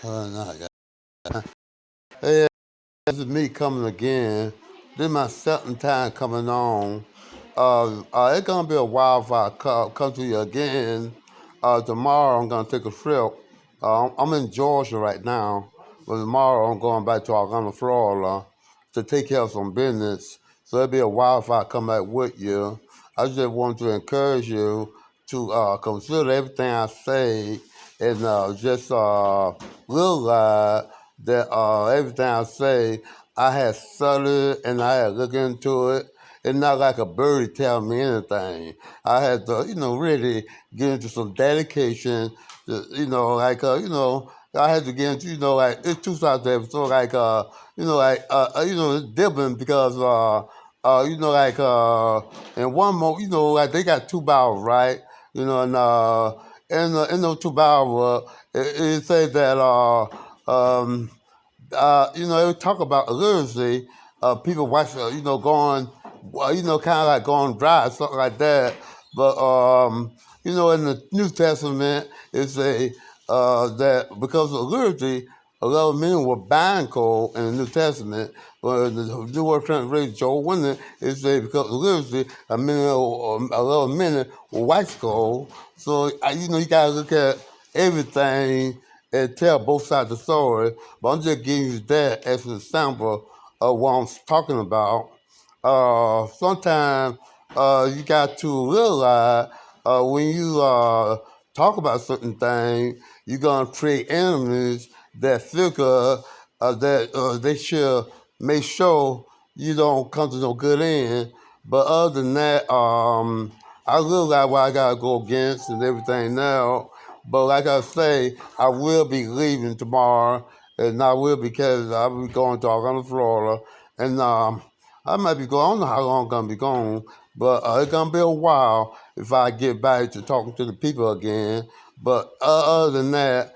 No, I got. Hey, this is me coming again. This is my second time coming on. It's gonna be a while if I come to you again. Tomorrow I'm gonna take a trip. I'm in Georgia right now, but tomorrow I'm going back to Orlando, Florida, to take care of some business. So it'll be a while if I come back with you. I just want to encourage you to consider everything I say and just realize that everything I say, I had studied and I had looked into it. It's not like a birdie telling me anything. I had to, really get into some dedication. I had to get into, like it's two sides to every story. It's different because, in one moment, like they got two barrels, right? And in those two barrels, it says that um, they talk about literacy, people watch, going, kind of like going dry, something like that. But, in the New Testament, it say that because of literacy, a lot of men were buying coal in the New Testament. But the New World Translation, Joe Winner, it say because of literacy, a lot of men were white coal. So, you got to look at everything and tell both sides of the story. But I'm just giving you that as an example of what I'm talking about. Sometimes you got to realize when you talk about certain things, you're going to create enemies that figure that they should make sure you don't come to no good end. But other than that, I realize what I got to go against and everything now. But like I say, I will be leaving tomorrow, and I will because I'll be going to Orlando, Florida, and I might be going. I don't know how long I'm gonna be gone, but it's gonna be a while if I get back to talking to the people again. But other than that,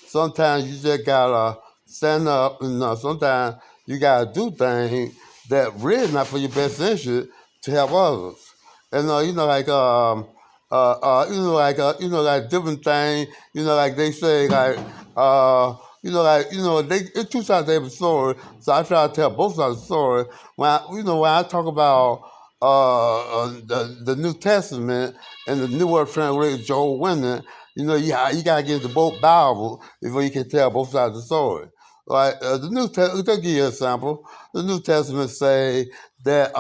sometimes you just gotta stand up, and sometimes you gotta do things that really not for your best interest to help others. And like different things. Like they say, it's two sides to every story. So I try to tell both sides of the story. When I talk about the New Testament and the New World Translation, Joel Winner, you gotta get into both Bibles before you can tell both sides of the story. Like the New Testament, I'll give you an example. The New Testament say that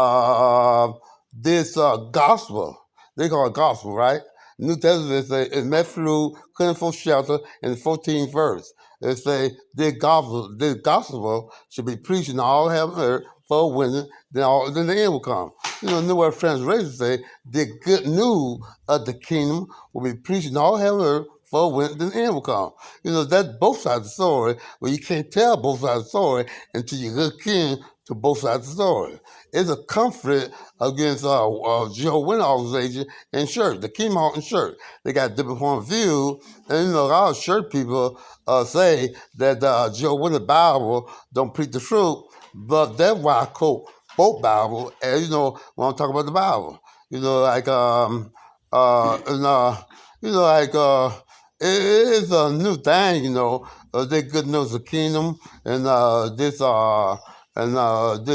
this gospel, they call it gospel, right? New Testament say it's Matthew 24 chapter and 14th verse. It say this gospel should be preached in all heaven and earth for winning, then the end will come. New World Translation say the good news of the kingdom will be preached in all heaven and earth for when the end will come. That's both sides of the story, but you can't tell both sides of the story until you look in to both sides of the story. It's a conflict against Jehovah's Witness organization and church, the Kingdom Heart and church. They got different point of view, and a lot of church people say that the Jehovah's Witness Bible don't preach the truth, but that's why I quote both Bible, and when I'm talking about the Bible, like and it is a new thing, they good news of the kingdom and this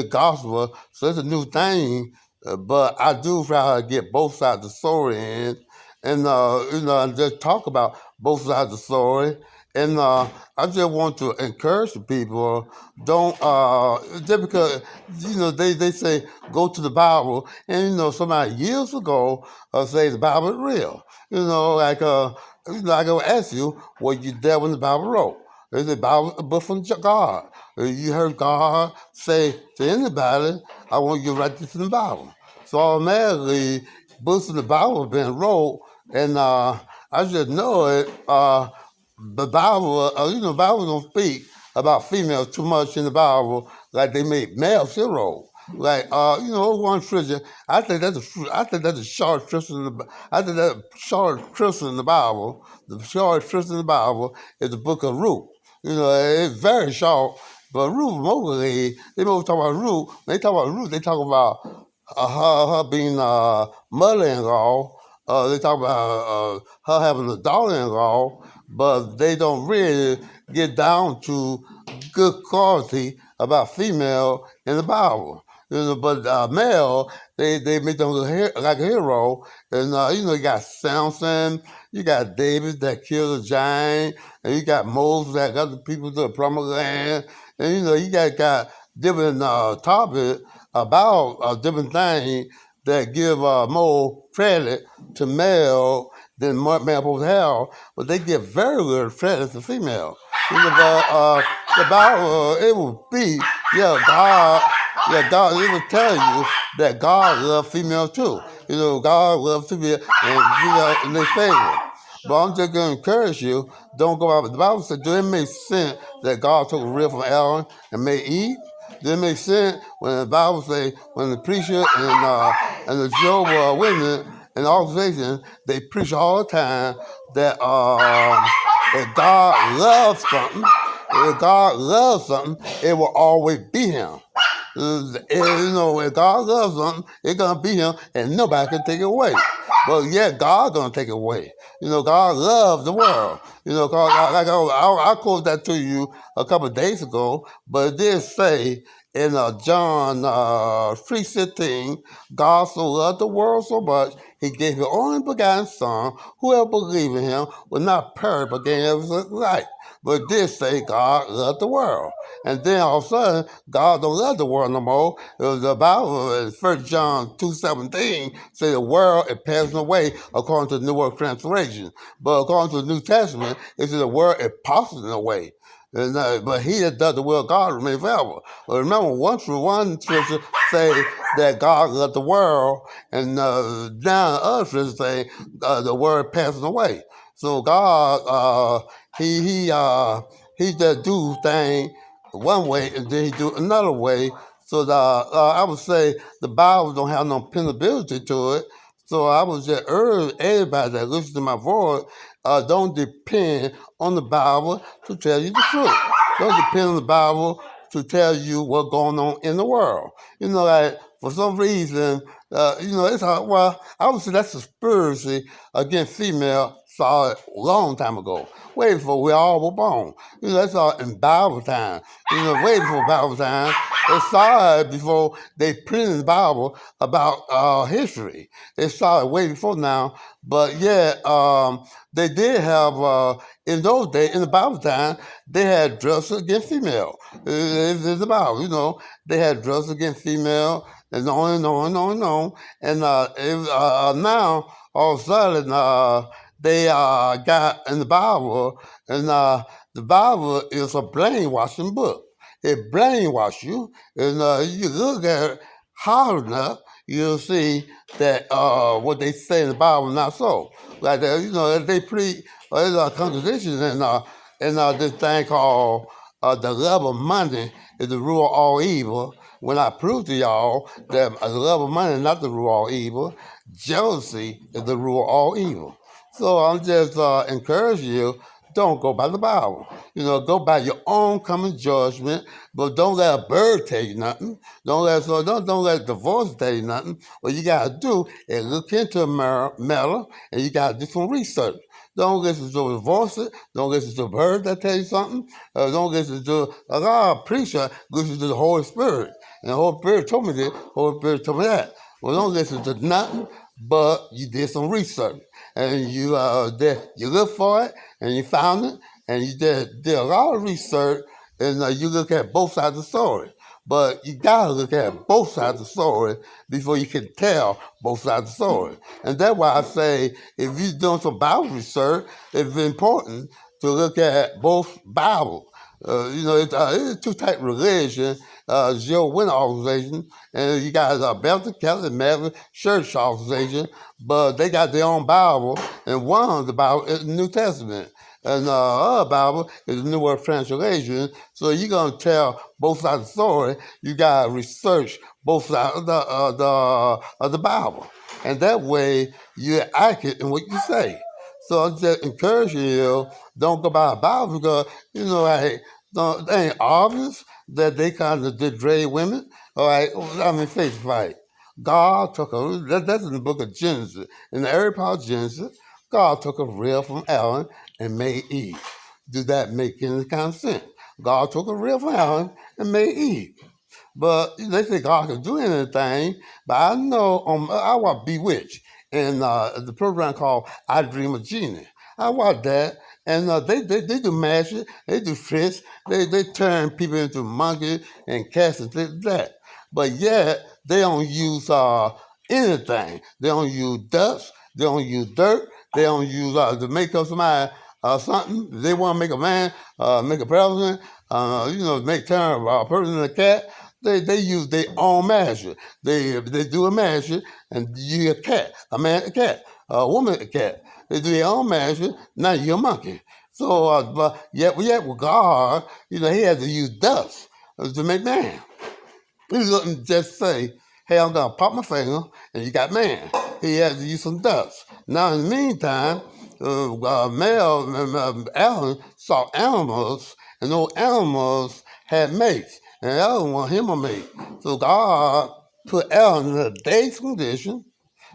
gospel. So it's a new thing, but I do try to get both sides of the story in, and just talk about both sides of the story. And I just want to encourage the people, don't, just because, they say go to the Bible, and, somebody years ago say the Bible is real. I go ask you, what you there when the Bible wrote? Is the Bible a book from God? You heard God say to anybody, I want you to write this in the Bible. So automatically, books in the Bible have been wrote, and I just know it. The Bible, the Bible don't speak about females too much in the Bible, like they make male hero. Like, one scripture. I think that's a short scripture in the. I think that short scripture in the Bible. The short scripture in the Bible is the book of Ruth. It's very short, but Ruth mostly they don't talk about Ruth. When they talk about Ruth, they talk about her being mother-in-law They talk about her having a daughter-in-law, but they don't really get down to good quality about female in the Bible. But male, they make them look like a hero. And, you got Samson, you got David that killed a giant, and you got Moses that got the people to the promised land. And, you got different topics about different things that give more credit to male than male supposed to have, but they give very little credit to female. The Bible, it will be, God, it will tell you that God loves female too. God loves female and female in their favor. But I'm just going to encourage you, don't go out. The Bible said, do it make sense that God took a rib from Aaron and made Eve? Does it make sense when the Bible say, when the preacher and the Jehovah Witness and the organization, they preach all the time that if God loves something, if God loves something, it will always be Him. If God loves something, it's gonna be Him, and nobody can take it away. But yeah, God's gonna take it away. God loves the world. Like I quoted that to you a couple of days ago, but it did say in John 3:16, God so loved the world so much, He gave His only begotten Son. Whoever believes in Him will not perish but gain everlasting life. But it did say God loved the world. And then all of a sudden, God don't love the world no more. It was the Bible in 1 John 2:17 say the world is passing away according to the New World Translation. But according to the New Testament, it says the world is passing away. But he that does the will of God remains forever. But remember, one scripture say that God loved the world, and now other scriptures say the world passing away. So God, he just do things one way, and then He do another way. So I would say the Bible don't have no penability to it. So I would just urge everybody that listens to my voice, don't depend on the Bible to tell you the truth. Don't depend on the Bible to tell you what's going on in the world. Like for some reason, it's hard. Well, I would say that's a conspiracy against female started a long time ago, way before we all were born. That's all in Bible time. Way before Bible time. It started before they printed the Bible about history. It started way before now. But yeah, they did have, in those days, in the Bible time, they had drugs against female. It's in the Bible, they had drugs against female, and on and on and on and on. And now, all of a sudden, they got in the Bible, and the Bible is a brainwashing book. It brainwash you, and you look at it hard enough, you'll see that what they say in the Bible is not so. Like they preach, there's a contradiction in this thing called the love of money is the rule of all evil. When I prove to y'all that the love of money is not the rule of all evil, jealousy is the rule of all evil. So I'm just encouraging you, don't go by the Bible. Go by your own common judgment, but don't let a bird tell you nothing. Don't let divorce tell you nothing. What you gotta do is look into a matter, and you gotta do some research. Don't listen to divorces. Don't listen to a bird that tell you something. Don't listen to a lot of preacher. Listen to the Holy Spirit, and the Holy Spirit told me this. Holy Spirit told me that. Well, don't listen to nothing, but you did some research, and you looked for it, and you found it, and you did a lot of research, and you look at both sides of the story. But you gotta look at both sides of the story before you can tell both sides of the story. And that's why I say if you're doing some Bible research, it's important to look at both Bibles. It's two type of religion, Jehovah's Witness organization, and you got Baptist, Catholic, Methodist, Church organization, but they got their own Bible, and one of the Bible is the New Testament. And the other Bible is the New World Translation. So you're gonna tell both sides of the story. You gotta research both sides of the Bible, and that way you're accurate in what you say. So I'm just encouraging you, don't go by the Bible because it ain't obvious that they kind of degrade women. All right, I mean face fight. God took that's in the book of Genesis. In the early part of Genesis, God took a rib from Adam and made Eve. Does that make any kind of sense? God took a rib from Adam and made Eve. But they say God can do anything. But I know I watch Bewitched and the program called I Dream of Genie. I watch that, and they do magic, they do tricks, they turn people into monkeys and cats and things like that. But yet they don't use anything. They don't use dust. They don't use dirt. They don't use to make up somebody something. They want to make a man, make a president, make turn a person into a cat. They use their own magic. They do a magic and you a cat, a man a cat, a woman a cat. They do their own magic. Now you're a monkey. So, but yet with God, he had to use dust to make man. He couldn't just say, "Hey, I'm gonna pop my finger and you got man." He had to use some dust. Now, in the meantime, Alan saw animals, and those animals had mates, and Alan wanted him a mate. So God put Alan in a day's condition.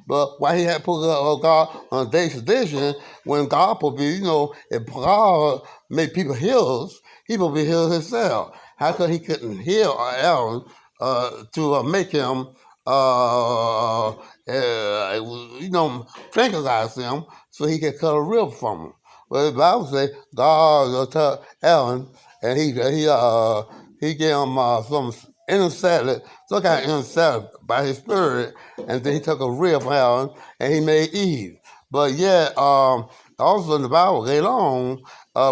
But why he had put God on a day's condition when God would be, if God made people healers, he would be healed himself. How come he couldn't heal Aaron to make him, tranquilize him so he could cut a rib from him? Well, the Bible says God told Aaron, and he gave him some interceded, some kind of interceded by his spirit, and then he took a rib from Aaron and he made Eve. But yet, also in the Bible later on,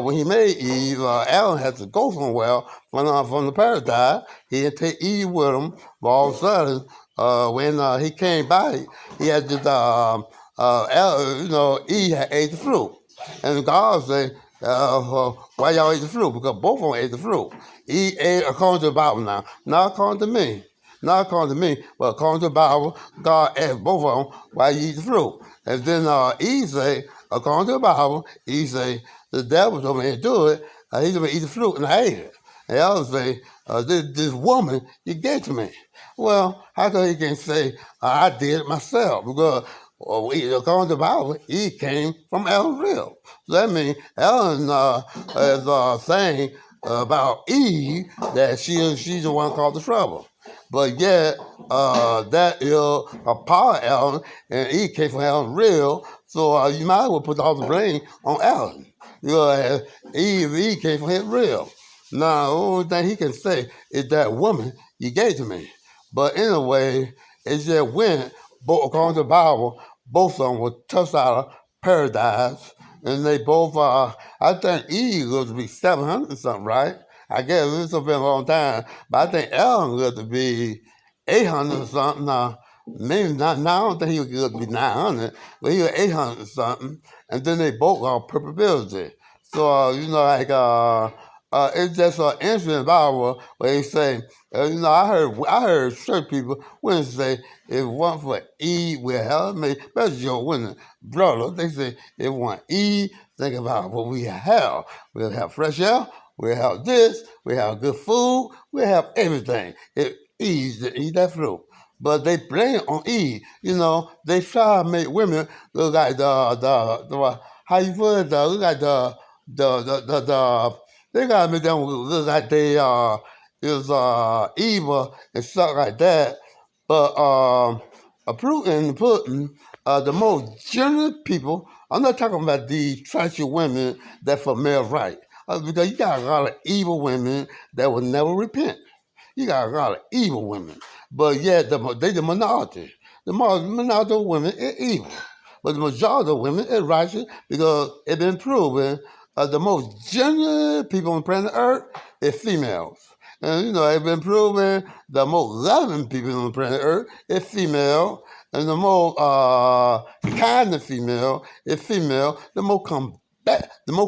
when he made Eve, Adam had to go somewhere from the paradise. He didn't take Eve with him, but all of a sudden, when he came back, he had this, Eve had ate the fruit. And God said, why y'all ate the fruit? Because both of them ate the fruit. Eve ate according to the Bible now, not according to me. Not according to me, but according to the Bible, God asked both of them, why you eat the fruit? And then Eve say, according to the Bible, Eve say, the devil told me to do it. He told me to eat the fruit, and I ate it. And the other say, this woman, you gave to me. Well, how come he can say, I did it myself? Because according to the Bible, Eve came from Adam's rib. So that means Adam is saying about Eve that she's the one caused the trouble. But yet, that is a power Alan, and Eve came from Alan's real, so you might as well put all the blame on Alan. Eve came from his real. Now, the only thing he can say is that woman you gave to me. But anyway, it just went, according to the Bible, both of them were tossed out of paradise, and they both, I think Eve was to be 700 something, right? I guess it's been a long time, but I think Ellen lived to be 800 or something. Now, maybe not. Now I don't think he was to be 900, but he was 800 or something. And then they both got perpetuity. So it's just an interesting Bible where they say, I heard church people when they say if it wasn't for Eve, well, hell, maybe especially your women, brother, they say if it wasn't Eve, think about what we have. We'll have fresh air. We'll have this, we'll have good food, we'll have everything. If Eve to eat that fruit. But they blame it on Eve. They try to make women look like the how you put it, look like the they gotta make them look like they is evil and stuff like that. But a proof in the pudding, the most generous people, I'm not talking about the trashy women that for male right. Because you got a lot of evil women that will never repent. You got a lot of evil women. But yet, they the minority. The minority of women is evil. But the majority of women is righteous because it's been proven the most generous people on planet Earth is females. And, it's been proven the most loving people on planet Earth is female. And the most kind of female is female. The most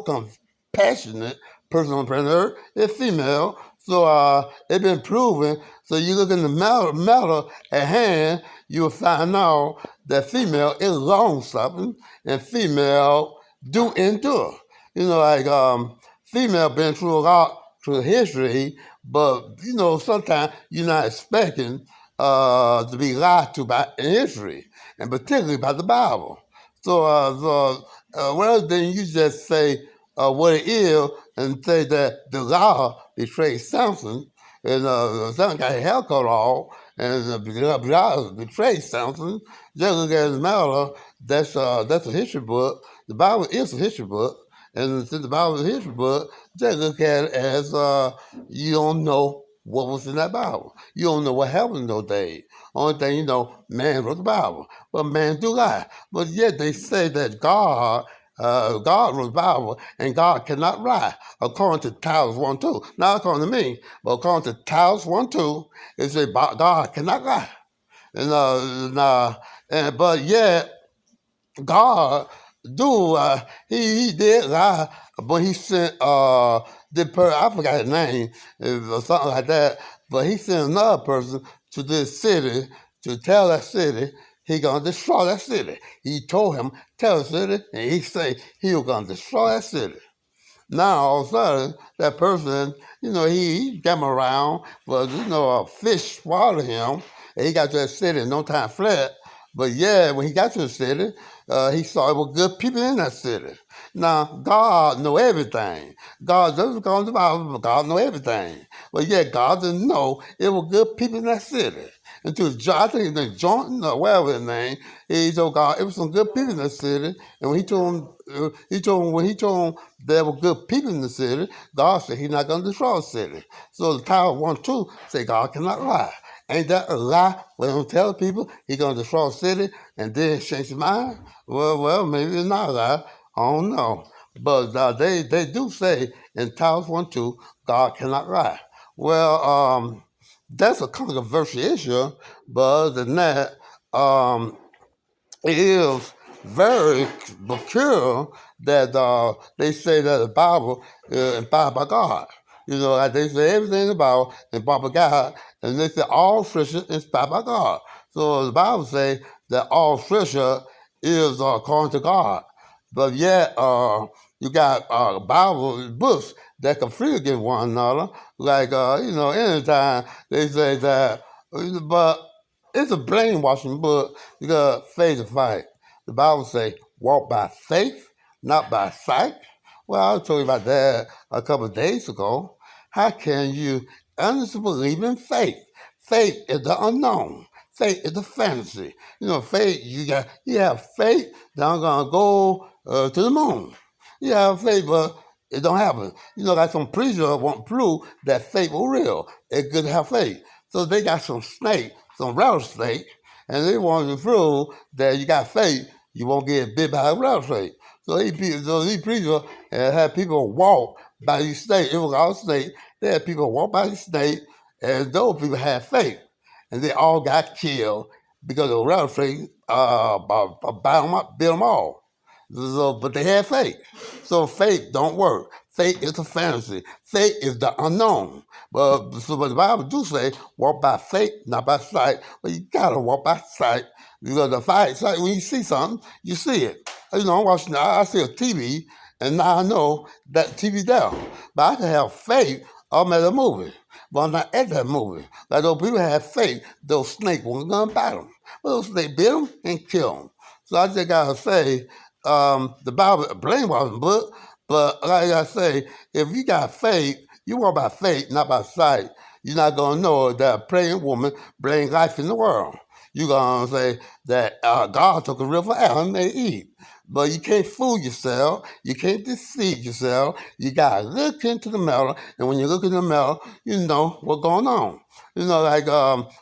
compassionate person on planet Earth is female. So it's been proven. So you look in the matter at hand, you'll find out that female is long-suffering and female do endure. Female been through a lot through history, but sometimes you're not expecting to be lied to by history, and particularly by the Bible. Rather than you just say what it is and say that Delilah betrayed Samson, and Samson got his hair cut off, and Delilah betrayed Samson, just look at the matter, that's a history book. The Bible is a history book, and since the Bible is a history book, just look at it as you don't know what was in that Bible. You don't know what happened in those days. Only thing you know, man wrote the Bible, but man do lie. But yet they say that God wrote the Bible, and God cannot lie, according to Titus 1:2. Not according to me, but according to Titus 1:2, it says God cannot lie. But yet God he did lie, but he sent I forgot his name or something like that, but he sent another person to this city to tell that city he gonna destroy that city. He told him tell the city, and he said he was gonna destroy that city. Now all of a sudden, that person, he came around, but a fish swallowed him, and he got to that city in no time flat. But yeah, when he got to the city, he saw it was good people in that city. Now God know everything. God doesn't call the Bible, but God know everything. But yeah, God didn't know it was good people in that city. Until I think the Jordan or whatever his name, he told God it was some good people in the city. And when he told him there were good people in the city, God said he's not going to destroy the city. So the Tower 1:2 say God cannot lie. Ain't that a lie? When he tell people he's going to destroy the city and then change his mind? Well, maybe it's not a lie. I don't know. But they do say in Tower 1:2 God cannot lie. Well, that's a controversial issue, but other than that, it is very peculiar that they say that the Bible is inspired by God. Like they say everything about inspired by God, and they say all scripture is inspired by God. So the Bible say that all scripture is according to God. But yet, you got Bible books that conflict against one another. Like, anytime they say that, but it's a brainwashing book because faith is fight. The Bible say, walk by faith, not by sight. Well, I told you about that a couple of days ago. How can you honestly believe in faith? Faith is the unknown. Faith is the fantasy. Faith, you have faith that I'm gonna go to the moon. You have faith, but it don't happen. Like some preacher want prove that faith was real. It's good to have faith. So they got some rattlesnake, and they want to prove that you got faith, you won't get bit by a rattlesnake. So these preachers had people walk by these snakes. It was all snakes. They had people walk by the snake, and those people had faith. And they all got killed because the rattlesnake bit them all. So, but they had faith. So faith don't work. Faith is a fantasy. Faith is the unknown. But the Bible do say, walk by faith, not by sight. But you gotta walk by sight. Because the sight, when you see something, you see it. I'm watching, I see a TV, and now I know that TV there. But I can have faith, I'm at a movie. But I'm not at that movie. Like those people have faith, those snakes weren't gonna bite them. But those snakes bit them and kill them. So I just gotta say, the Bible a brainwashing book, but like I say, if you got faith, you walk by faith, not by sight. You're not gonna know that a praying woman brings life in the world. You're gonna say that God took a river out and made Eve. But you can't fool yourself. You can't deceive yourself. You gotta look into the matter, and when you look into the matter, you know what's going on. Like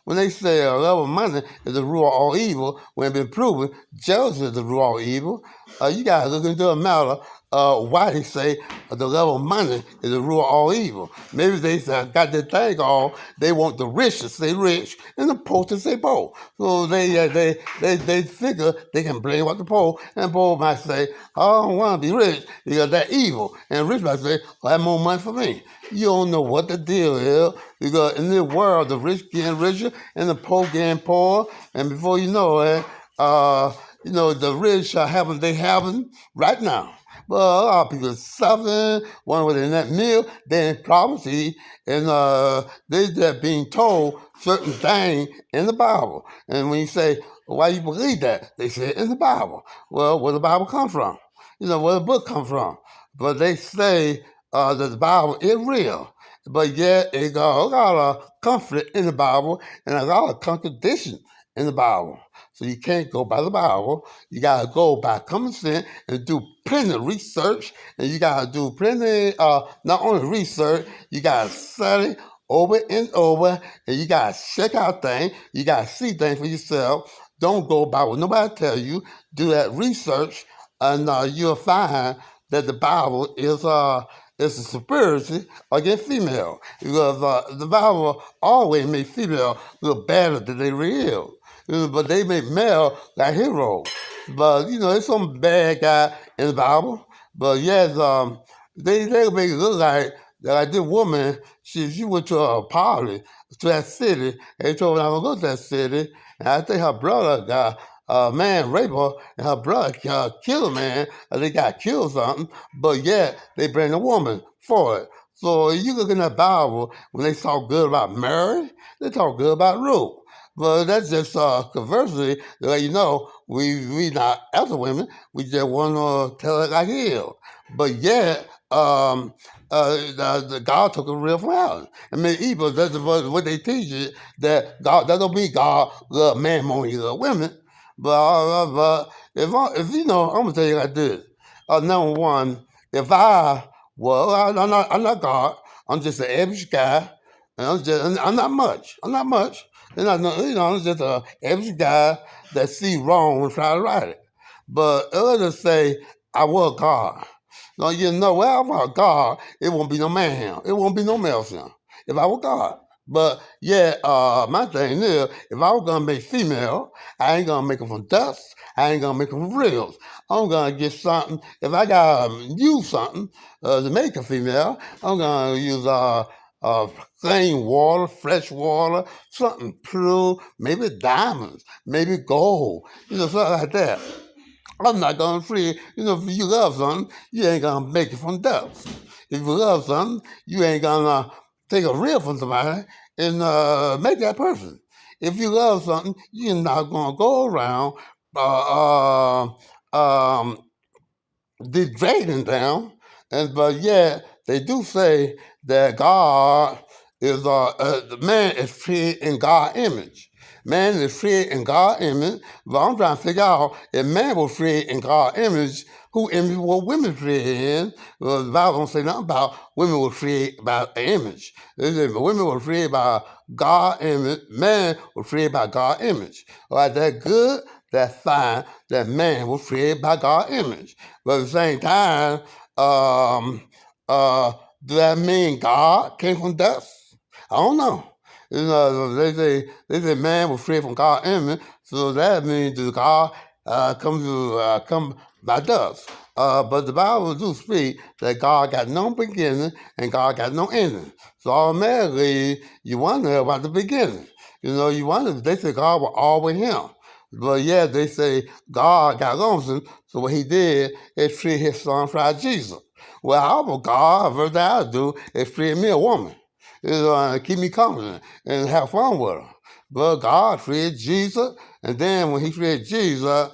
when they say love of money is the root of all evil, when it's been proven jealousy is the root of all evil, you gotta look into the matter. Why they say the love of money is the root of all evil. Maybe they got that thing called they want the rich to stay rich and the poor to stay poor. So they figure they can blame what the poor, and poor might say, oh, I don't want to be rich because that's evil. And rich might say, well, that's more money for me. You don't know what the deal is because in this world, the rich getting richer and the poor getting poorer. And before you know it, the rich are having they having right now. But a lot of people suffering, one with in that meal, they in poverty, and they just being told certain things in the Bible. And when you say, why you believe that? They say in the Bible. Well, where the Bible come from? Where the book come from? But they say that the Bible is real. But yet, it got a lot of comfort in the Bible and a lot of contradiction in the Bible. So you can't go by the Bible. You gotta go by common sense and do plenty of research. And you gotta do plenty, not only research, you gotta study over and over, and you gotta check out things. You gotta see things for yourself. Don't go by what nobody tell you. Do that research, and you'll find that the Bible is a superiority against female, because the Bible always made female look better than they really is. But they make male like heroes. But there's some bad guy in the Bible. But yes, they make it look like this woman. She went to a party to that city. And they told her not to go to that city. And I think her brother got a man raped her, and her brother killed a man, and they got killed something. But yet they bring a woman for it. So you look in the Bible, when they talk good about Mary, they talk good about Ruth. But that's just conversely, we not other women, we just want to tell it like it is. But yet, the God took a real from Adam. I mean, evil, that's what they teach you, that God, that don't mean God love man more than he love women. But if I'm going to tell you like this. Number one, if I'm not God, I'm just an average guy, and I'm not much. I'm not much. I'm just an average guy that see wrong and try to right it. But others say, I was God. No, well, if I was God, it won't be no man here. It won't be no male here. If I was God. But yeah, my thing is, if I was gonna make female, I ain't gonna make them from dust. I ain't gonna make them from reels. I'm gonna get something. If I gotta use something to make a female, I'm gonna use clean water, fresh water, something pure, maybe diamonds, maybe gold, something like that. I'm not gonna free. If you love something, you ain't gonna make it from dust. If you love something, you ain't gonna take a rib from somebody and make that person. If you love something, you're not gonna go around uh, um, degrading them. But yet they do say that God is the man is created in God's image. Man is created in God's image, but I'm trying to figure out if man was created in God's image, who image were women created in? Well, the Bible don't say nothing about women were created by an image. It says women were created by God's image, man was created by God's image. All right, that good, that's fine, that man was created by God's image. But at the same time, um, uh, does that mean God came from dust? I don't know. They say man was created from God's image, so that means that God come by dust. But the Bible do speak that God got no beginning and God got no ending. So automatically you wonder about the beginning. You wonder, they say God was always him. But yeah, they say God got lonesome, so what he did is treat his son for Jesus. Well, I'm a God, first thing I do is create me a woman. Keep me confident and have fun with her. But God created Jesus, and then when he created Jesus,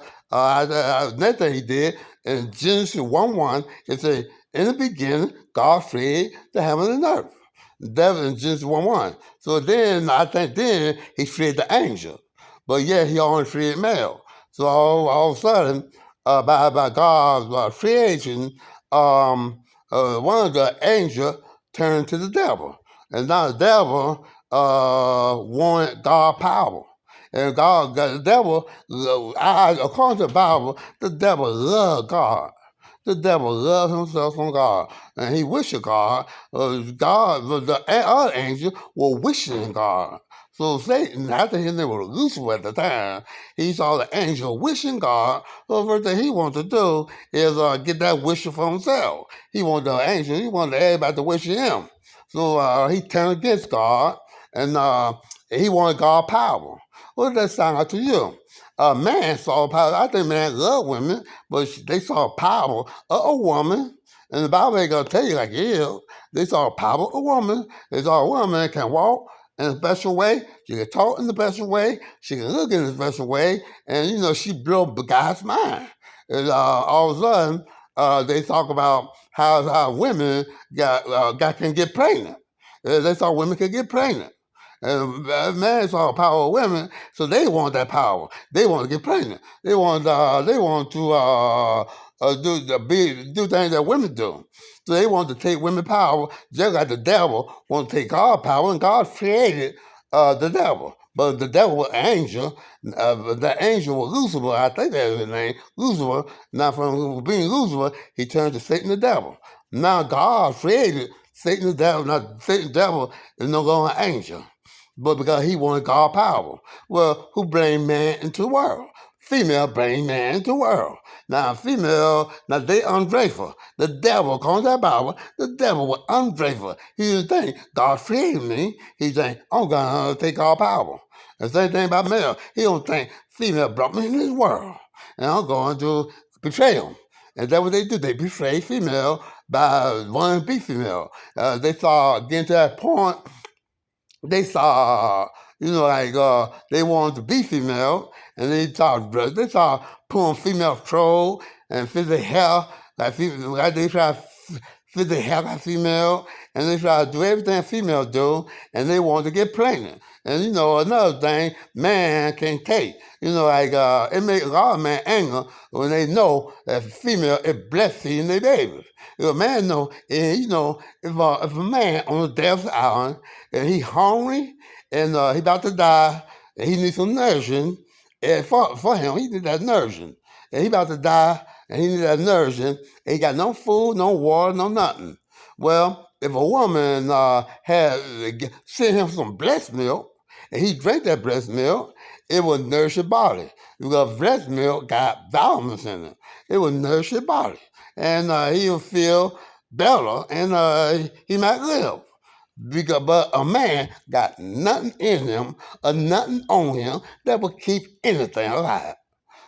next thing he did, in Genesis 1:1, it said, in the beginning, God created the heaven and earth. That was in Genesis 1:1. So then, I think then, he created the angel. But yeah, he only created male. So all of a sudden, by God's creation, one of the angels turned to the devil. And now the devil wanted God's power. And the devil, according to the Bible, the devil loved God. The devil loved himself from God, and he wished God. The other angel were wishing God. So Satan, after his name was Lucifer at the time, he saw the angel wishing God. So the first thing he wanted to do is get that wish for himself. He wanted the angel, he wanted everybody to wish him. So he turned against God, and he wanted God's power. What does that sound like to you? Man saw power. I think man loved women, but they saw power of a woman. And the Bible ain't gonna tell you like it is. They saw power of a woman. They saw a woman that can walk in a special way. She can talk in a special way. She can look in a special way. And, she blew God's mind. And all of a sudden, they talk about how women can get pregnant. They thought women could get pregnant. And man saw power of women, so they want that power. They want to get pregnant. They want to do things that women do. So they want to take women power, just like the devil want to take God power, and God created the devil. But the devil was an angel. The angel was Lucifer. I think that's his name, Lucifer. Now from being Lucifer, he turned to Satan the devil. Now God created Satan the devil. Now Satan the devil is no longer an angel, but because he wanted God power. Well, who blamed man into the world? Female blamed man into the world. Now, they ungrateful. The devil, according to the Bible, the devil was ungrateful. He didn't think, God created me. He think, I'm going to take all power. The same thing about male. He don't think, female brought me in this world, and I'm going to betray him. And that's what they do. They betray female by wanting to be female. They saw, getting to that point, they saw, they wanted to be female, and they saw putting female clothes and fit their hair like female, like they try to fit their hair like female, and they try to do everything female do, and they want to get pregnant. And another thing, man can't take. It makes a lot of men angry when they know that female is breastfeeding their babies. A man know, and if a man on the devil's island and he hungry and he about to die and he needs some nourishing, and for him he need that nourishing. And he about to die and he need that nourishing, and he got no food, no water, no nothing. Well, if a woman sent him some breast milk, and he drank that breast milk, it would nourish your body. Because breast milk got vitamins in it. It would nourish your body. And he'll feel better, and he might live. But a man got nothing in him or nothing on him that would keep anything alive.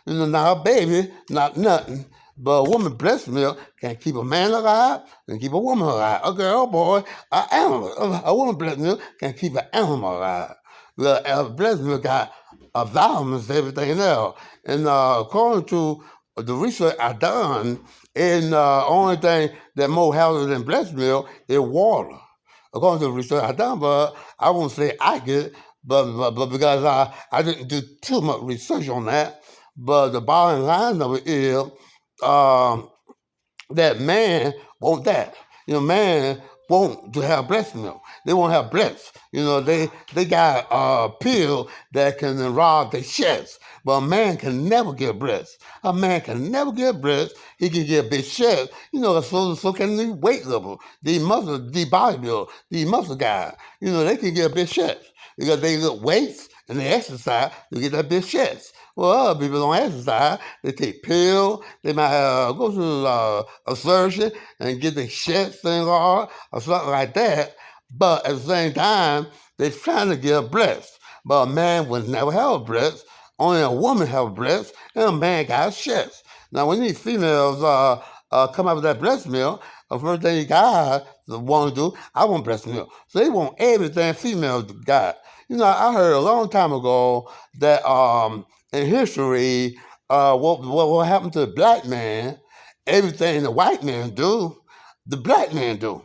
Now a baby, not nothing. But a woman breast milk can keep a man alive, can keep a woman alive. A girl, boy, an animal. A woman breast milk can keep an animal alive. The breast milk got vitamins, everything else. And according to the research I done, and only thing that more healthy than breast milk is water. According to the research I done, but I won't say I get it, but because I didn't do too much research on that. But the bottom line of it is that man want that. Man want to have breast milk. They won't have breasts. They got a pill that can rob their chest. But a man can never get breasts. A man can never get breasts. He can get a big chest. So can the weight level, the bodybuilder, the muscle guy. They can get a big chest because they lift weights and they exercise to get that big chest. Well, other people don't exercise. They take pills. They might go to a surgeon and get their chest thing off or something like that. But at the same time, they're trying to get a breast. But a man would never have a breast. Only a woman have a breast, and a man got a chest. Now, when these females come out with that breast milk, the first thing you guys want to do, I want breast milk. So they want everything females got. I heard a long time ago that in history, what happened to the black man, everything the white man do, the black man do.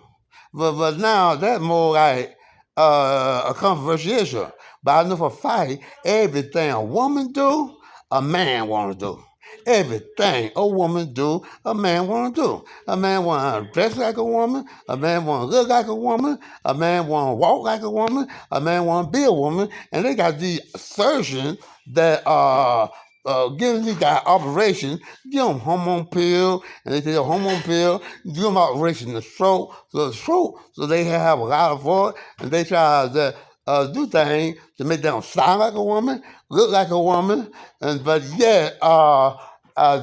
But now that's more like a controversial issue. But I know for a fact, everything a woman do, a man want to do. Everything a woman do, a man want to do. A man want to dress like a woman. A man want to look like a woman. A man want to walk like a woman. A man want to be a woman. And they got these surgeons that giving these guys operations, give them hormone pill, and they take a hormone pill, give them operation the throat, so they have a lot of voice, and they try to do things to make them sound like a woman, look like a woman, but yet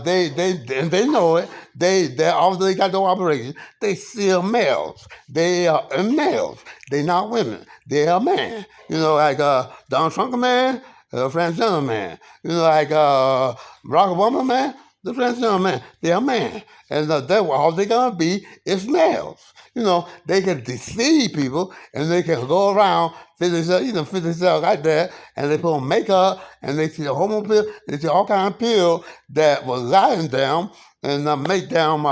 they know it. Although they got no operation, they still males. They are males. They not women. They are men. Like Donald Trump, a man. transgender man. Like Barack Obama man, the transgender man, they're a man. And that all they're going to be is males. They can deceive people and they can go around fit themselves like that, and they put on makeup and they see the hormone pill, they see all kind of pill that will lie them and make them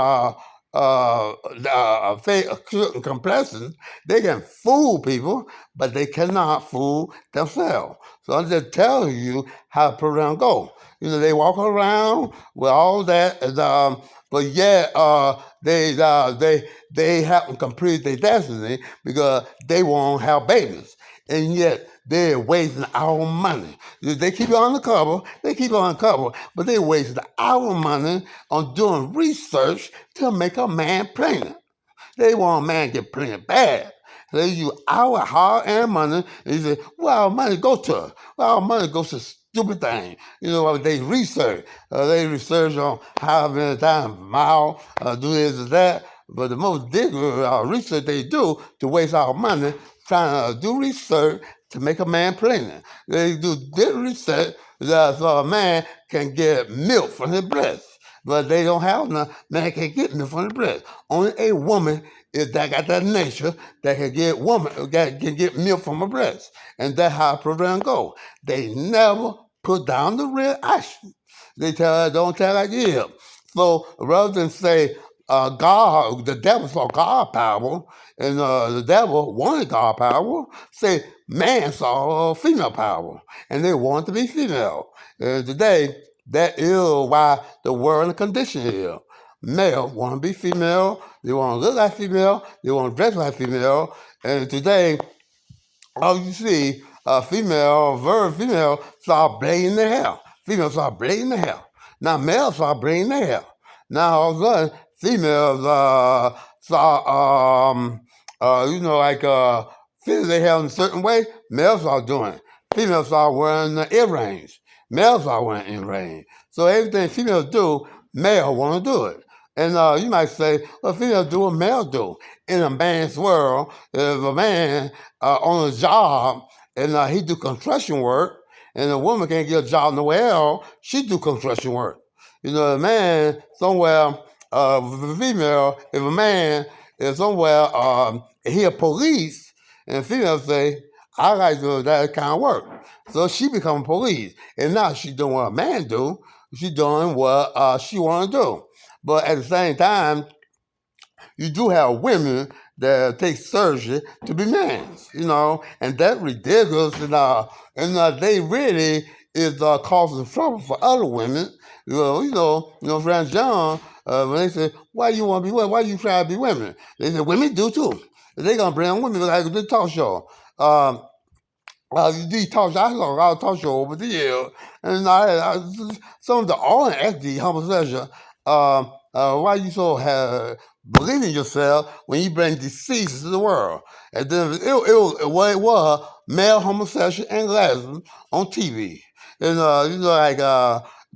fake certain complexion. They can fool people, but they cannot fool themselves. So I'm just telling you how the program go. They walk around with all that, but yet they haven't completed their destiny because they won't have babies, and yet they're wasting our money. They keep it on the cover, but they're wasting our money on doing research to make a man pregnant. They want a man to get pregnant bad. They use our hard-earned money, and you say, well, our money go to? Well, our money goes to stupid things. They research. They research on how many times mile, do this or that. But the most ridiculous research they do to waste our money trying to do research to make a man pregnant. They do this research so a man can get milk from his breast. But they don't have none. Man can't get milk from the breast. Only a woman is that got that nature that can get milk from a breast. And that's how the program go. They never put down the real action. They don't tell like yeah. So rather than say God, the devil saw God power, and the devil wanted God power, say man saw female power, and they want to be female. And today, that is why the world and condition is. Male want to be female, they want to look like female, they want to dress like female, and today, all you see, very female, start braiding their hair. Females start braiding their hair. Now males start braiding their hair. Now all of a sudden, females start, fitting their hair in a certain way. Males start doing it. Females start wearing earrings. Males start wearing earrings. So everything females do, male want to do it. And you might say, well, females do what males do. In a man's world, if a man on a job and he do construction work, and a woman can't get a job nowhere else, she do construction work. A man somewhere, female, if a man is somewhere, he a police, and female say, I like to do that kind of work. So she become police. And now she doing what a man do, she doing what she want to do. But at the same time, you do have women that take surgery to be men, and that's ridiculous. And they really is causing trouble for other women. Friend John, when they say, why you want to be women? Why you try to be women? They say, women do too. They're going to bring women like the talk show. These talk shows, I saw a lot of talk show over the years, and some of the all ask the homosexual, why you so believe in yourself when you bring diseases to the world? And then it was male homosexual and lesbian on TV. And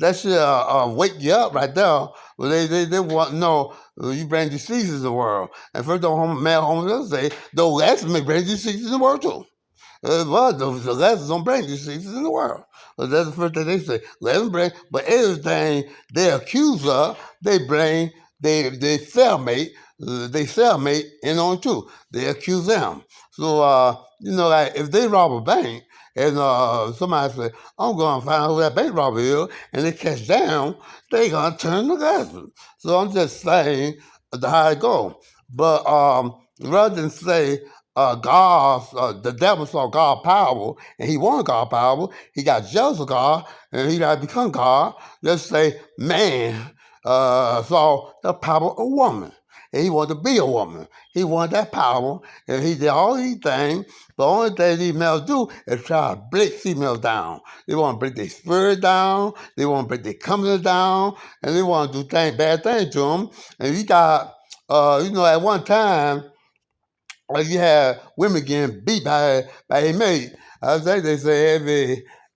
that should wake you up right there. Well, they want to know you bring diseases to the world. And first, male homosexuals say, though lesbians may bring diseases in the world too. Well, the lesbians don't bring diseases in the world. But that's the first thing they say. Lesbians bring, but everything they accuse of, they bring, they cellmate, in on too. They accuse them. So, like if they rob a bank, and somebody say, I'm going to find out who that bank robber is, and they catch down, they going to turn the lesbian. So I'm just saying how it goes. But rather than say, the devil saw God power, and he wanted God power. He got jealous of God, and he got to become God. Let's say man saw the power of a woman, and he wanted to be a woman. He wanted that power, and he did all these things. The only thing these males do is try to break females down. They want to break their spirit down. They want to break their confidence down, and they want to do bad things to them. And you got, at one time, you have women getting beat by a mate. I think they say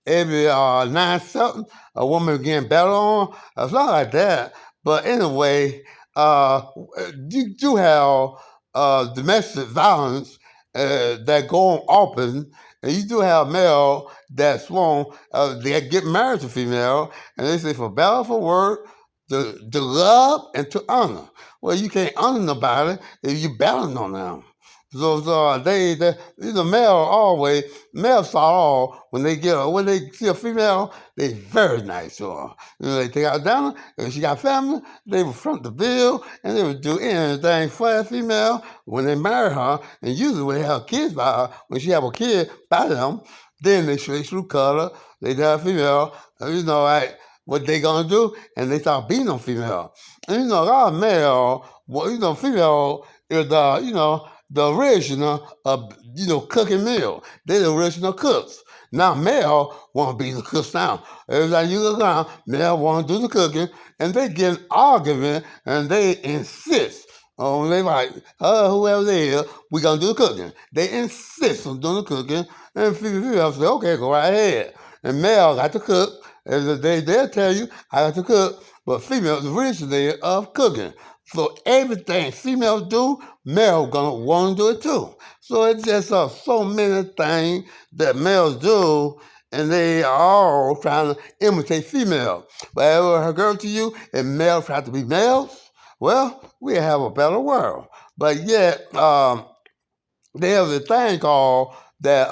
every 9 seconds a woman getting battled on, something like that. But anyway, you do have domestic violence that go on open, And you do have male that's they get married to female, and they say for better or for worse, to love and to honor. Well, you can't honor nobody if you battling on them. So male saw all when they see a female, they very nice to her. They take out down, if she got family, they would front the bill and they would do anything for that female when they marry her. And usually when they have kids by her, when she have a kid by them, then they switch through color. They tell a female, like what they gonna do, and they start beating on female. And a lot of male, female is the original of cooking meal. They the original cooks. Now male want to be the cooks now. Every time you look around, male want to do the cooking, and they get an argument, and they insist. Oh, they like, whoever they is, we gonna do the cooking. They insist on doing the cooking, and female say, okay, go right ahead. And male got to cook, and they'll tell you, I got to cook, but female is originated of cooking. So everything females do, male gonna want to do it too. So it's just so many things that males do, and they are all trying to imitate female. But ever occurred to you, if males try to be males, well, we have a better world. But yet, they have a thing called that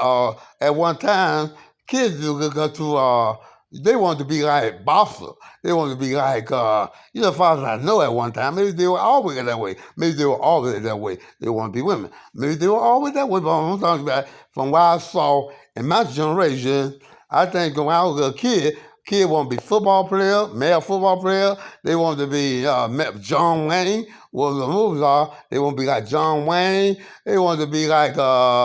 at one time, kids do go to, they want to be like Bossa. They want to be like, as far as I know at one time, maybe they were always that way. Maybe they were always that way. They want to be women. Maybe they were always that way, but I'm talking about from what I saw in my generation, I think when I was a kid want to be football player, male football player. They want to be John Wayne. What the movies are, they want to be like John Wayne. They want to be like, a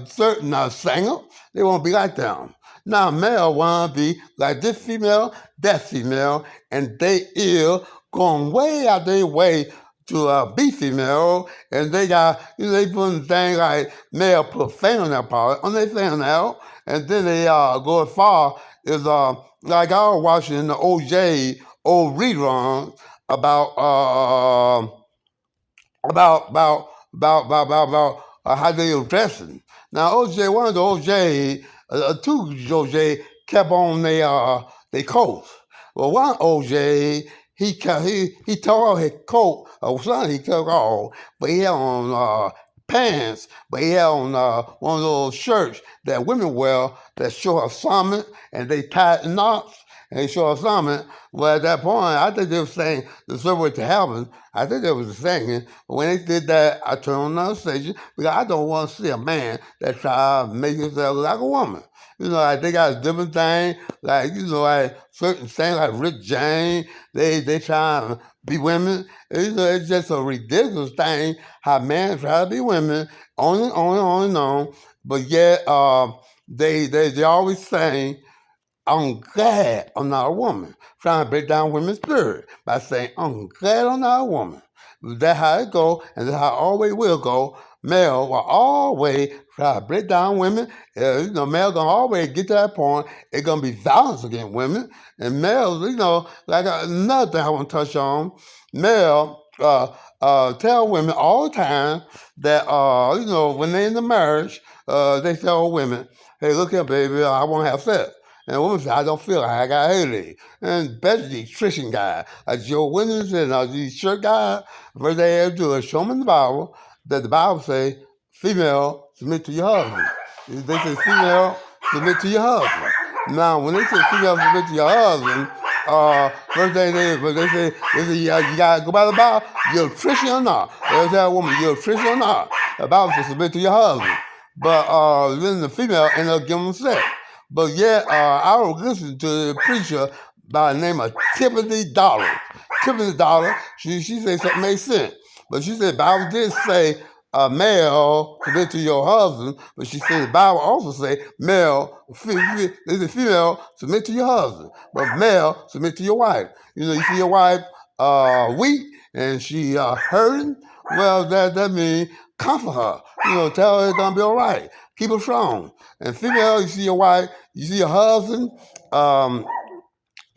certain singer. They want to be like them. Now, male want to be like this female, that female, and they ill going way out their way to be female, and they got, they putting things like male put fingernail polish on their fingernail, and then they go as far as like I was watching the OJ old rerun about how they were dressing. Now OJ, one of the OJ, two OJ kept on they coats. Well, one OJ he took off his coat, or something he took off, but he had on pants, but he had on one of those shirts that women wear that show a summit, and they tied knots, and they show a summit. Well, at that point, I think they were saying the subway to heaven. I think they was singing. But when they did that, I turned on another station because I don't want to see a man that try to make himself look like a woman. Like they got a different thing, like like certain things like Rick James, they try to be women. It's just a ridiculous thing how men try to be women, on and on. But yet, they always saying, I'm glad I'm not a woman. Trying to break down women's spirit by saying, I'm glad I'm not a woman. That's how it go, and that's how it always will go. Male will always try to break down women. Male gonna always get to that point. It's gonna be violence against women. And males, like another thing I want to touch on, male tell women all the time that when they're in the marriage, they tell women, hey, look here, baby, I want to have sex. And women say, I don't feel like I got hair. And especially these Christian guys, like Joe Williams and these church guys, first they have to do is show them in the Bible that the Bible say, female, submit to your husband. They say, female, submit to your husband. Now, when they say female, submit to your husband, first thing they say, you got to go by the Bible, you're a Christian or not. They tell a woman, you're a Christian or not. The Bible says, submit to your husband. But then the female end up giving them sex. But yet, I was listening to a preacher by the name of Timothy Dollar. Timothy Dollar, she said something made sense. But she said the Bible did say male submit to your husband, but she said the Bible also say male, female submit to your husband, but male submit to your wife. You see your wife weak and she hurting, well, that means comfort her. Tell her it's gonna be all right. Keep her strong. And female, you see your wife, you see your husband, come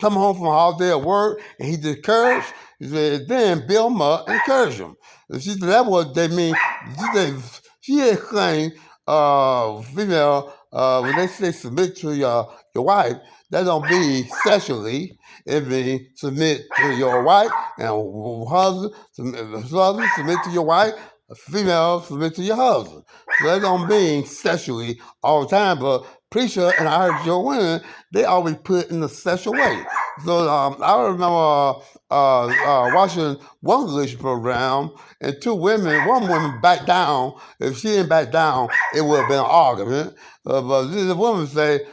home from a holiday at work, and he discouraged. He said, then build him up and encourage him. And she said, that's what they mean. She had claimed female, when they say submit to your wife, that don't be sexually. It means submit to your wife, and husband submit to your wife, female submit to your husband. So that don't mean sexually all the time, but preacher and I heard your women, they always put it in a sexual way. So I remember watching one religious program, and one woman backed down. If she didn't back down, it would have been an argument. But the woman say,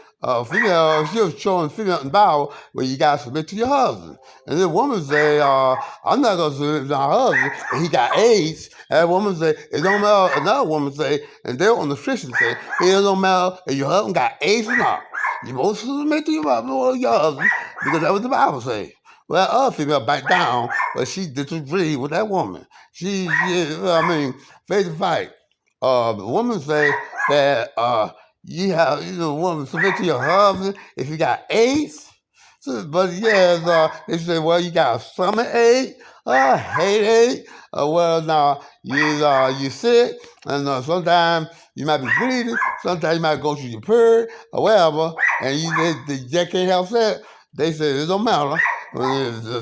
female, she was showing female in the Bible where you got to submit to your husband. And the woman say, I'm not going to submit to my husband, and he got AIDS. And that woman say, it don't matter. Another woman say, and they're on the Christian say, it don't matter if your husband got AIDS or not. You supposed to submit to your husband because that's what the Bible say. Well, other female backed down, but she disagreed with that woman. Face to fight. The woman say that woman submit to your husband if you got AIDS. So, but they say, well, you got a stomach ache, headache, well, now you sick, and sometimes you might be bleeding, sometimes you might go through your period, or whatever, and they just can't help that. They say it don't matter.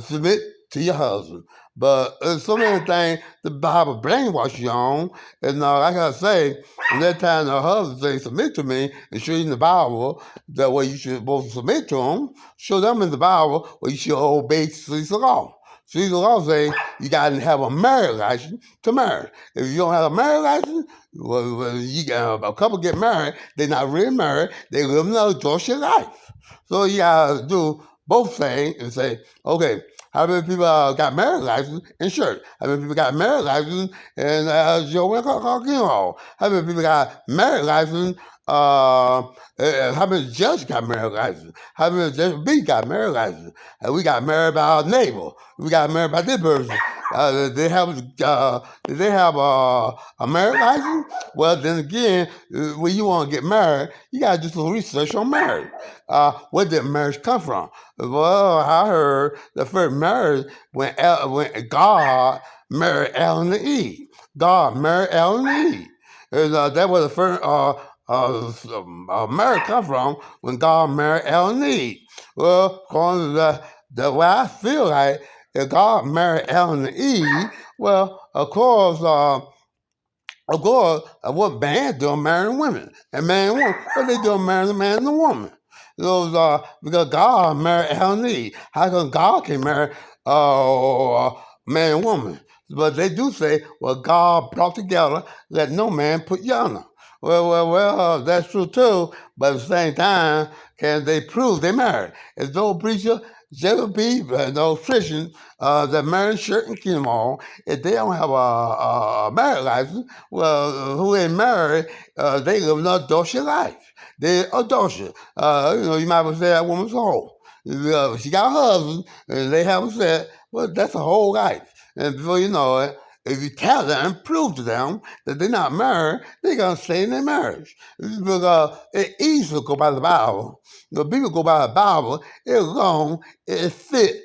Submit to your husband. But there's so many things the Bible brainwash you on. And like I say, when that time the husband say, submit to me, and show you in the Bible the way you should both submit to him, show them in the Bible where you should obey Caesar law. Caesar law say you got to have a marriage license to marry. If you don't have a marriage license, a couple get married, they're not really married, they live another adulterous life. So you got to do both things and say, okay, how many people got marriage license in church? How many people got marriage license in Joe Hall? How many people got marriage license? How many judges got marriage license? How many judges B got marriage license? And we got married by our neighbor. We got married by this person. Did they have a marriage license? Well, then again, when you want to get married, you got to do some research on marriage. Where did marriage come from? Well, I heard the first marriage when God married Adam and Eve. God married Adam and Eve. And that was the first marriage come from when God married Adam and Eve. Well, according to the way I feel like, if God married Adam and Eve, well, of course, what man doing marrying women? And man and woman, what they doing marrying a man and a woman? Because God married Adam and Eve. How come God can marry man and woman? But they do say, well, God brought together, let no man put yonder. Well, that's true too. But at the same time, can they prove they married? If no preacher, there will be no Christian that married certain Kingdom Hall. If they don't have a marriage license, well, who ain't married, they live an adulterous life. They're adulterous. You might well say that woman's a hoe. She got a husband, and they haven't said, well, that's a whole life. And before you know it, if you tell them, prove to them that they're not married, they're going to stay in their marriage. Because it's easy to go by the Bible. People go by the Bible, it fit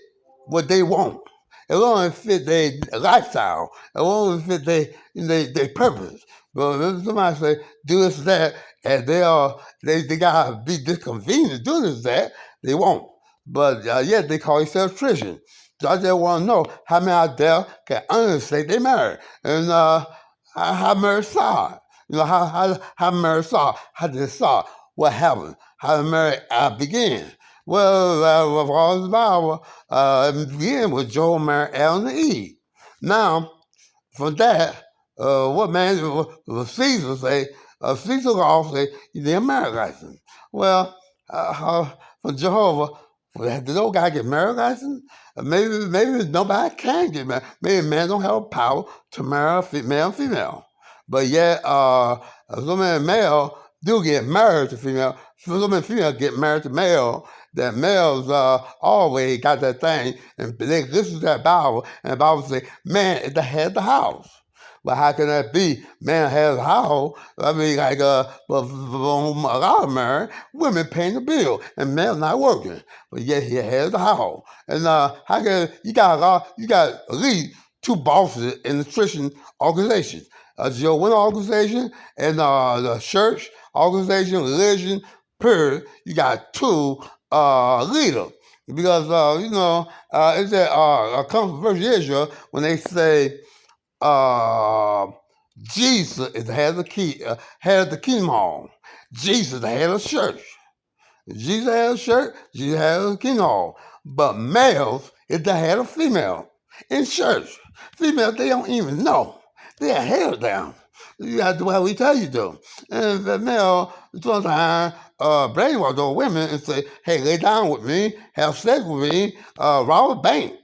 what they want. It won't fit their lifestyle. It won't fit their purpose. But if somebody say, do this, that, and they got to be disconvenient doing this, that, they won't. But yet they call themselves Christian. So I just want to know how many out there can honestly say they married. And how marriage started. How marriage started. How did it start? What happened? How the marriage began? Well, of all the Bible, it began with Joel married Adam and Eve. Now, from that, what man Caesar say? Caesar law say you need a marriage license. Well, from Jehovah, did no guy get marriage license? Maybe nobody can get married. Maybe man don't have power to marry male and female. But yet, so many male do get married to female. So many female get married to male. That males always got that thing, and they listen to that Bible, and the Bible say, man is the head of the house. But how can that be? Man has a house. I mean, like, a lot of married women paying the bill, and man not working. But yet he has the house. And how can you got at least two bosses in the Christian organization, a Jehovah's Witness organization and the church organization, religion, period. You got two leaders. Because, it's a controversial issue when they say uh, Jesus is the head of the head of the kingdom. Jesus is the head of the church. Jesus has a shirt, Jesus has a keynote. But males is the head of female in church. Females, they don't even know. They're held down. You have to do what we tell you to. And the male, sometimes brainwash those women and say, hey, lay down with me, have sex with me, rob a bank.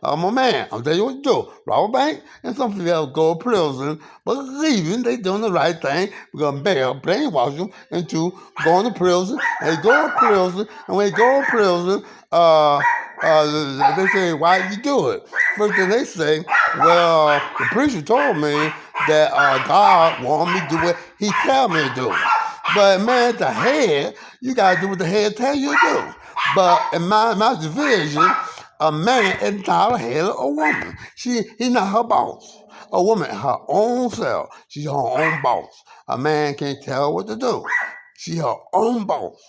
I'm a man. I'll tell you what to do. Rob a bank, and some people go to prison, believing they doing the right thing because male brainwash them into going to prison. They go to prison, and when they go to prison, they say, why did you do it? First thing they say, well, the preacher told me that God wanted me to do what he tell me to do. But man, the head, you gotta do what the head tell you to do. But in my division, a man is not a head of a woman. He's not her boss. A woman, her own self. She's her own boss. A man can't tell her what to do. She's her own boss.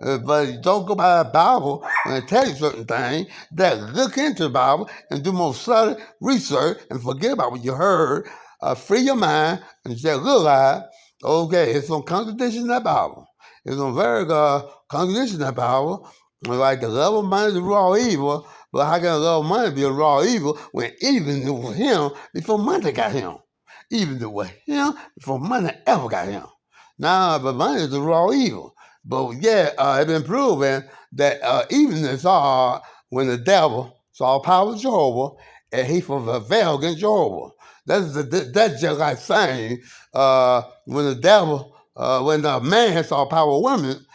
But you don't go by the Bible when it tells you certain things. That look into the Bible and do more study, research, and forget about what you heard. Free your mind and just realize, okay, it's some contradiction in that Bible. It's some very contradiction in that Bible. Like the love of money is raw evil, but how can the love of money be a raw evil when even knew him before money got him? Even knew him before money ever got him. Now, but money is a raw evil. But yeah, it's been proven that evenness are when the devil saw power of Jehovah and he prevailed against Jehovah. That's just like saying when the devil, when the man saw power of women,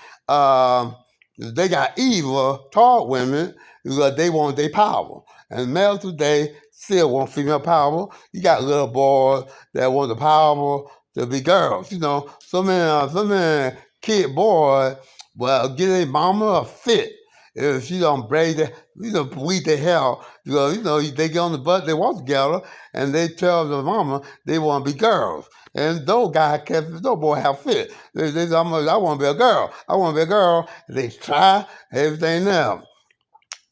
they got evil toward women because they want their power. And males today still want female power. You got little boys that want the power to be girls. So many kid boy, well, get a mama a fit if she don't braid the, weed the hell. Because, they get on the butt, they walk together, and they tell the mama they want to be girls. And those guys can't, those boys have fit. They say, I want to be a girl. I want to be a girl. They try everything else.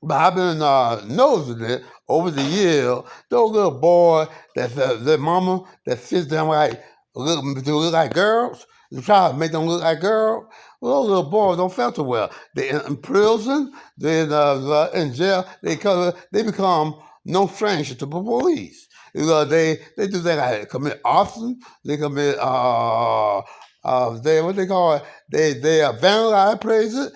But I've been noticing it over the years. Those little boys their mama that fits them to look like girls, to try to make them look like girls. Well, those little boys don't feel too well. They in prison, they in jail. They become no stranger to the police. They do things like commit arson. They commit what they call it. They vandalize places.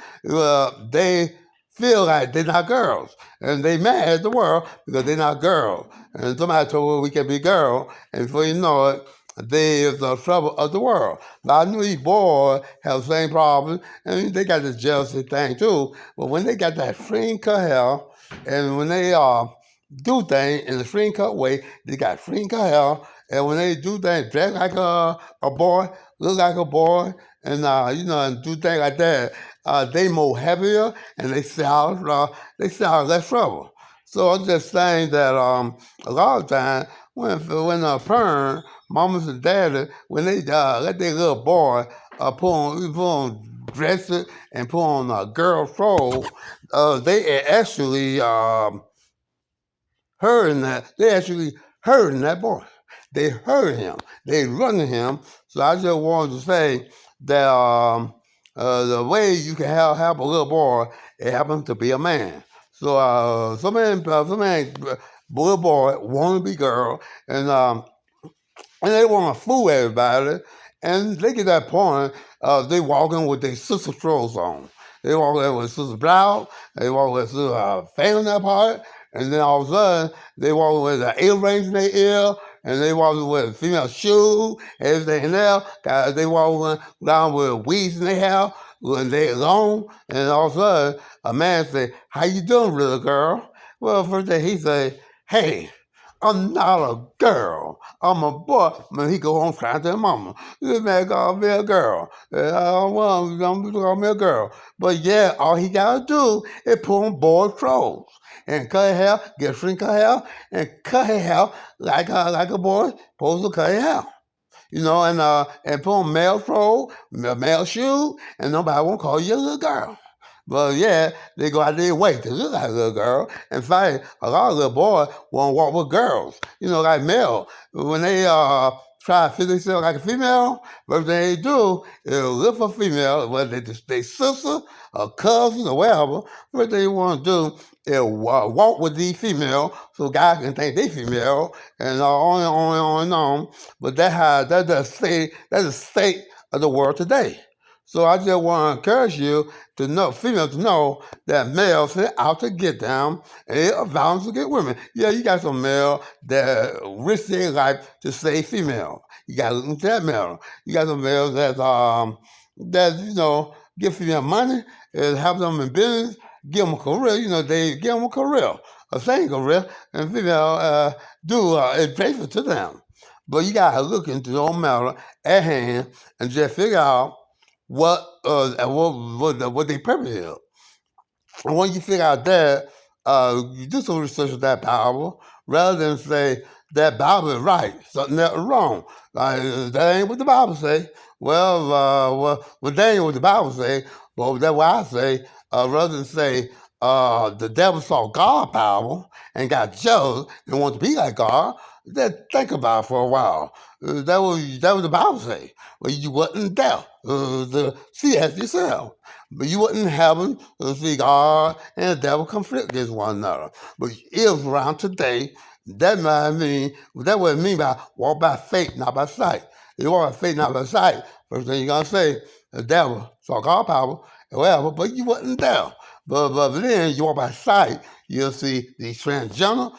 They feel like they're not girls. And they mad at the world because they're not girls. And somebody told them we can be girls, and before you know it, they is the trouble of the world. Now, I knew these boys have the same problem, and they got this jealousy thing too. But when they got that free cut hair, and when they do things in a free cut way, they got free cut hair, and when they do things dress like a boy, look like a boy, and and do things like that, they more heavier and they sound less trouble. So I'm just saying that a lot of times when a parent, mamas and daddy, when they let their little boy put on dresses and put on a girl clothes, they actually hurting that. They actually hurting that boy. They hurt him. They running him. So I just wanted to say that the way you can help a little boy, it happens to be a man. So some little boy want to be girl, and they want to fool everybody, and they get that point. They walking with their sister clothes on. They walk there with sister blouse. They walk with sister fan on that part, and then all of a sudden they walk with an earrings in their ear. And they walk with female shoes, everything else. They walk around with weeds in their hair when they're alone. And all of a sudden, a man say, "How you doing, little girl?" Well, first thing he say, "Hey, I'm not a girl. I'm a boy. Man, he go home crying to his mama. This man called me a girl. I don't want him to call me a girl. But yeah, all he gotta do is put on boy clothes and cut his hair, get shrink her hair, and cut his hair like a boy supposed to cut his hair. And put on male clothes, male shoes, and nobody won't call you a little girl. But yeah, they go out their way to look like a little girl. In fact, a lot of little boys want to walk with girls, like male. When they try to fit themselves like a female, first thing they do is look for female, whether they sister or cousin or whatever. First thing they want to do is walk with these female so guys can think they female and on and on. But that's the state of the world today. So I just want to encourage you to know, females to know that males are out to get them and they are bound to get women. Yeah, you got some male that risk their life to stay female. You got to look into that male. You got some males that give female money and have them in business, give them a career. They give them a career, a same career, and female is faithful to them. But you got to look into your matter at hand and just figure out what they purpose is. And when you figure out that, you do some research with that Bible rather than say that Bible is right, something else is wrong. That ain't what the Bible say. Well, that ain't what the Bible say. But that's what I say. Rather than say the devil saw God power and got jealous and wanted to be like God, then think about it for a while. That was the Bible say. Well, you wasn't there to see as yourself. But you wasn't in heaven to see God and the devil conflict against one another. But it was around today. That's what it means by walk by faith, not by sight. If you walk by faith, not by sight, first thing you're going to say, the devil saw God power, and whatever, but you wasn't there. But then you walk by sight, you'll see these transgender,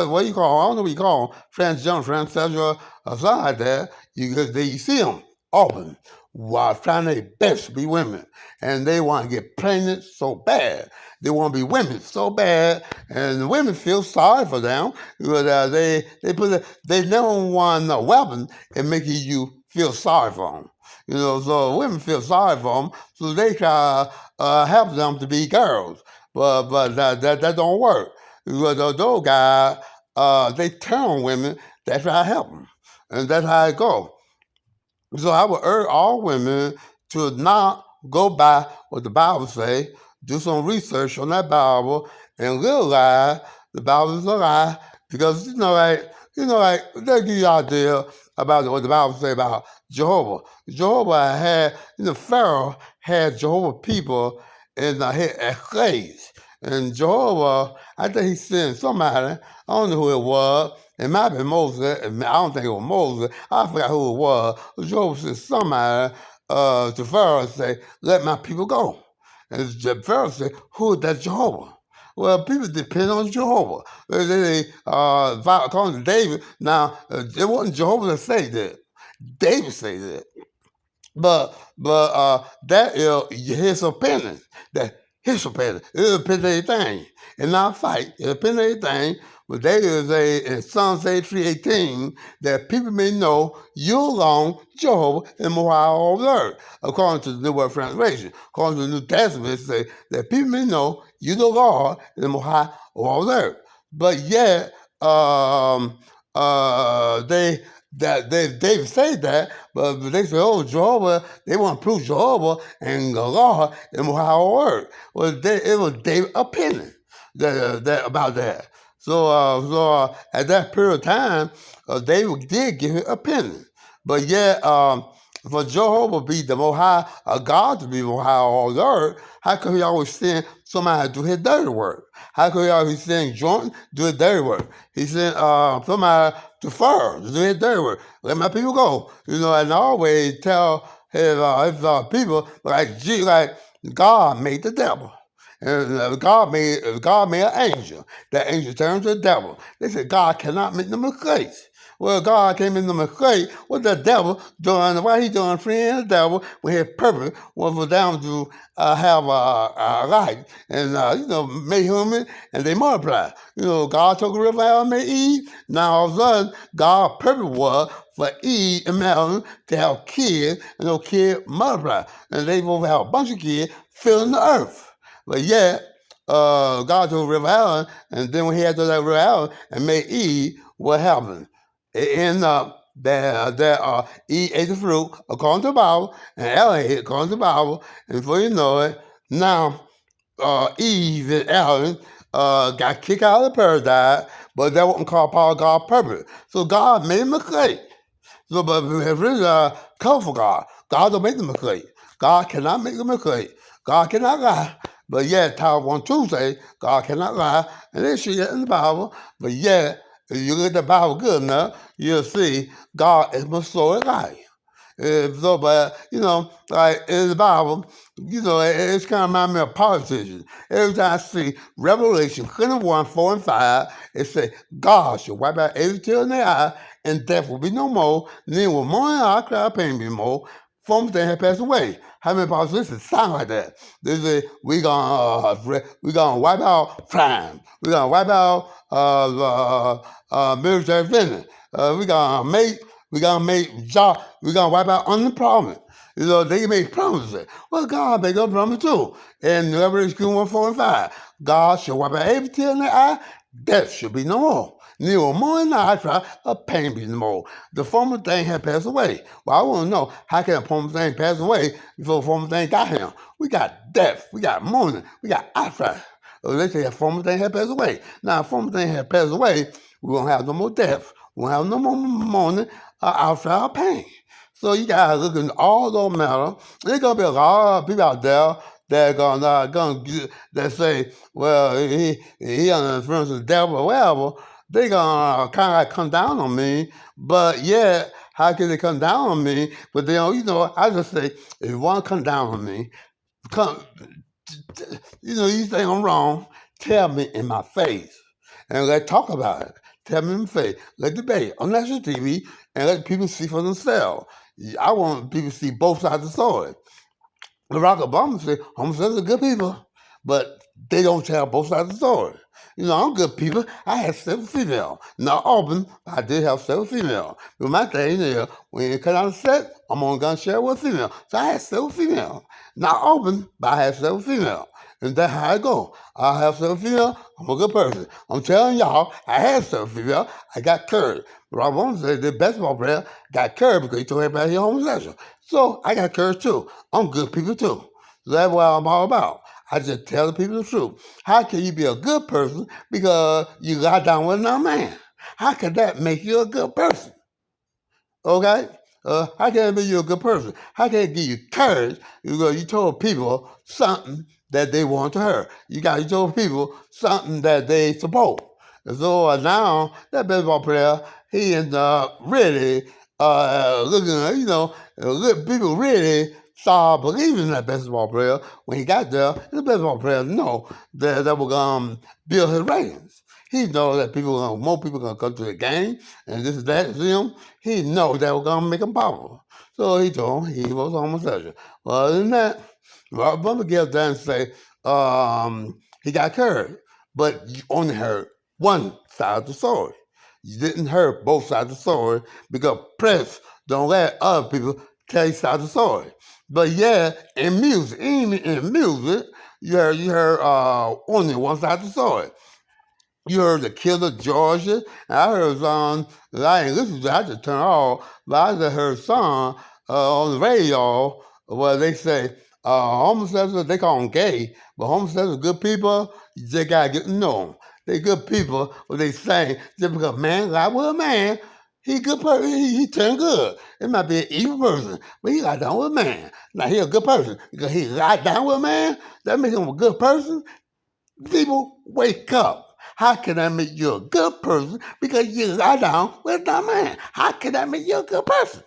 what do you call them? I don't know what you call them, transgender, transsexual, or something like that. You see them open while trying their best to be women. And they want to get pregnant so bad. They want to be women so bad, and the women feel sorry for them because they never want a weapon and making you feel sorry for them. So women feel sorry for them, so they try to help them to be girls. But that don't work. Because those guys, they turn on women that try to help them. And that's how it goes. So I would urge all women to not go by what the Bible say, do some research on that Bible, and realize the Bible is a lie. Because they'll give you an idea about what the Bible say about Jehovah. Jehovah had, Pharaoh had Jehovah people as slaves. And Jehovah, I think he sent somebody, I don't know who it was. It might have been Moses. I don't think it was Moses. I forgot who it was. Jehovah sent somebody to Pharaoh and say, let my people go. And Pharaoh said, who is that Jehovah? Well, people depend on Jehovah. According to David, now, it wasn't Jehovah that said that. David said that. But that is his opinion. His opinion. It'll depend on anything. In our fight, it'll depend on anything. But there is in Psalms 3:18 that people may know you alone, Jehovah, and Messiah all the earth. According to the New World Translation. According to the New Testament, it says that people may know you the Lord and the Messiah all the earth. But yet, they say that, but they say, oh, Jehovah, they want to prove Jehovah and the Lord and how it works. Well, it was David's opinion about that. So at that period of time, David did give his opinion. But yet, for Jehovah be the Most High, God to be Most High all the earth, how come he always send somebody to do his dirty work? How come he always send Jordan do his dirty work? He sent somebody to Pharaoh to do his dirty work. Let my people go. And always tell his people like God made the devil. And God made an angel. That angel turned to the devil. They said God cannot make no mistakes. Well, God came in the mistake with the devil doing, why he doing freeing the devil when his purpose was for them to have a life and, make human and they multiply. God took a river out and made Eve. Now all of a sudden, God's purpose was for Eve and Adam to have kids and those kids multiply. And they both have a bunch of kids filling the earth. But yet, God took River Allen, and then when he had to that River Allen and made Eve, what happened? It ended up that Eve ate the fruit according to the Bible, and Adam ate it according to the Bible, and before you know it, now Eve and Adam got kicked out of the paradise, but that wasn't called part of God's purpose. So God made a mistake. So, but really cover for God. God don't make the mistake. God cannot make the mistake. God cannot lie. But yet, Title 1:2 say God cannot lie, and they see it in the Bible. But yet, if you look at the Bible good enough, you'll see God is Messiah lie. So, but like in the Bible, it's kind of remind me of politicians. Every time I see Revelation 21, 4 and 5, it say God shall wipe out every tear in their eye, and death will be no more. Then will mourning our cry, pain be more. Former things have passed away. How many politicians sound like that? They say we gonna wipe out crime. We gonna wipe out military spending. We gonna make job. We're gonna wipe out unemployment. They make promises. Well, God made a promise too. In Revelation 1, 4 and 5, God shall wipe out every tear in their eye. Death should be no more. Neither more in the eye try, a pain be no more. The former thing had passed away. Well, I want to know, how can a former thing pass away before the former thing got him? We got death. We got mourning. We got eye try. So they say a former thing had passed away. Now, a former thing had passed away, we won't have no more death. We won't have no more mourning outside pain. So you gotta look at all those matters. There's gonna be a lot of people out there that that say, well, he under the influence of the devil or whatever. They gonna kind of like come down on me, but yet how can they come down on me? But they don't. I just say, if you want to come down on me, come. You think I'm wrong, tell me in my face. And let's talk about it. Tell me in my face. Let's debate on national TV and let people see for themselves. I want people to see both sides of the story. Barack Obama said homosexuals are good people, but they don't tell both sides of the story. I'm good people. I had 7 females. Not often, but I did have 7 females. But my thing is, when it comes out of set, I'm only going to share with female. So I had 7 females. Not often, but I had 7 females. And that's how I go. I have 7 females. I'm a good person. I'm telling y'all, I had 7 females. I got courage. But I want to say the basketball player got courage because he told everybody he's homosexual. So I got courage too. I'm good people too. So that's what I'm all about. I just tell the people the truth. How can you be a good person because you got down with another man? How can that make you a good person? Okay? How can it make you a good person? How can it give you courage because you told people something that they want to hear? You told people something that they support. And so now that baseball player, he is really looking, people really started believing in that basketball player when he got there. The basketball player know that was going to build his ratings. He knows that more people are going to come to the game, and this is that, see him. He knows that we're going to make him popular. So he told him he was homosexual. Well, other than that, Robert Bumper gets down and say he got courage, but you only heard one side of the story. You didn't hear both sides of the story because press don't let other people tell you side of the story. But yeah, in music, even in music, you heard only one side of the story. You heard the Killer Georgia, and I heard a song that I ain't listened to. I just turned off, but I just heard a song on the radio where they say homosexuals, they call them gay, but homosexuals are good people. You just gotta get to know them. They good people, but they say just because a man lie with a man, he good person. He turned good. It might be an evil person, but he lie down with a man. Now he a good person because he lie down with a man. That makes him a good person. People, wake up. How can that make you a good person because you lie down with that man? How can that make you a good person?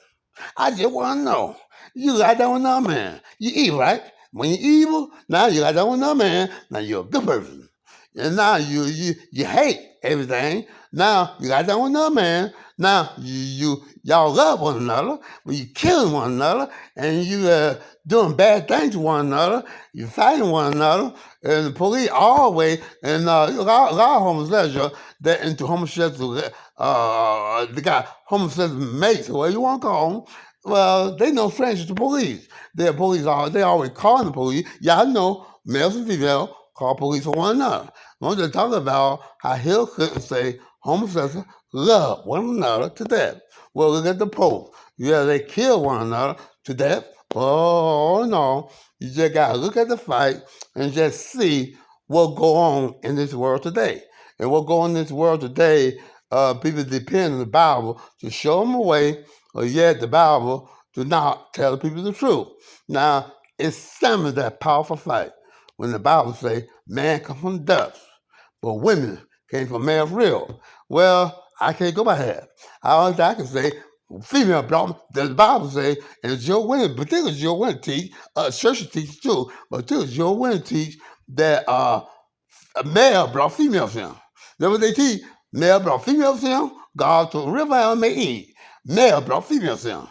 I just want to know. You lie down with another man. You evil, right? When you're evil, now you lie down with another man. Now you're a good person. And now you hate everything. Now you got down with another man. Now y'all love one another, but you killing one another, and you doing bad things to one another. You fighting one another, and the police always and a lot of homosexuals that into homosexual. They got homosexual mates, whatever you want to call them. Well, they know strangers to police. Their police are they always calling the police. Y'all know males and females call police for one another. I'm just talking about how Hill Clinton say homosexuals love one another to death. Well, look at the Pope. Yeah, they kill one another to death. Oh no, you just gotta look at the fight and just see what go on in this world today. And what go on in this world today, people depend on the Bible to show them a way, or yet the Bible do not tell the people the truth. Now, it's some of that powerful fight when the Bible say man come from dust, but women came from man's real. Well, I can't go by that. All I can say, female problem, the Bible say, and Joe Winner, particularly Joe Winner teach, church teach too, but particularly Joe Winner teach that a male brought female sin. That's what they teach. Male brought female sin, God to the river and may eat. Male brought female sin.